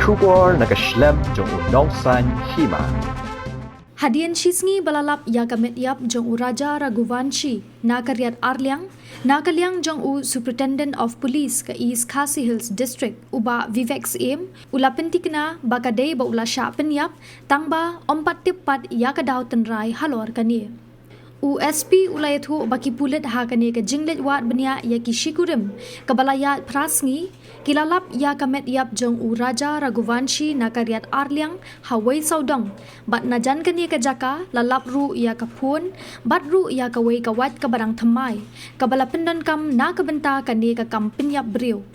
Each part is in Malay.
Shubor nakaslem jong unongsan Hima. Hadian shisngi balalap Pynïap jong u Raja Raghuvanshi nakariat Arliang nakaliang jong u Superintendent of Police ke East Khasi Hills District uba Vivex aim ula pentikna bakadei ba ula Shah Pynïap tangba ompat tipat yakadaw tenrai halor kani. USP ulayathu baki pulit hakane ke jinglet wat benia ya ki Kurim kabalayat prasngi kilalap ya Pynïap jong u Raja Raghuvanshi nakariat Arliang hawai saudong bat najan kani ke jaka lalap ru ya kapun bat ru ya kawai kawat ke barang thamai kabala pendon kam na kebenta kani ke kam Pynïap beriu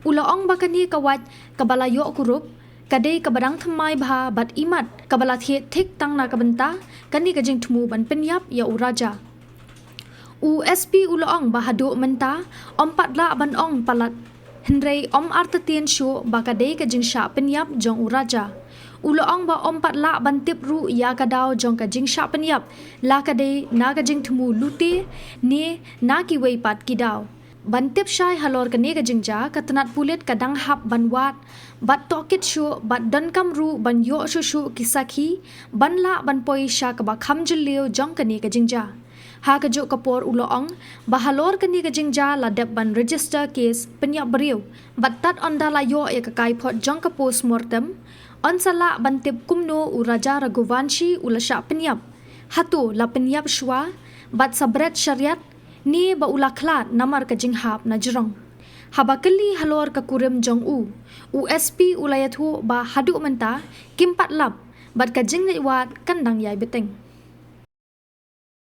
ulaong bakani kawat kabala yok kurup kadai kabadang thamai bha bat imat kabala thik tang na kabenta kani kajing thumu ban Pynïap ya u Raja USP ulaong bahadu menta ompat la ban ong palat henrei artatien shu bakadai kajing Shah Pynïap jong u Raja ulaong ba ompat la ban tip ru ya kadaw jong kajing Shah Pynïap la kadai na kajing thumu lute ne na ki wei pat kidaw bantip syai halor kene ke jingja katenat pulit kadang hap ban wat bat tokit shu bat dan kamru ban yo shu kisaki ban la ban poi sha ka ba kham jilio jong kene ke jingja ha ka jo kapor uloong ba halor kene ke jingja la dep ban register case Pynïap beriu bat tat onda la yo ya ka kai phot jong ka post mortem on sala bantip kumno u Raja Raghuvanshi ula Shah Pynïap hatu la Pynïap shwa bat sabret syariat ni ba ula klat namar ka jinghap na jerong habakali halor ka Kurim jong u USP ulayathu ba hadu menta kimpat lap bat ka jinglet wat kandang yai beteng.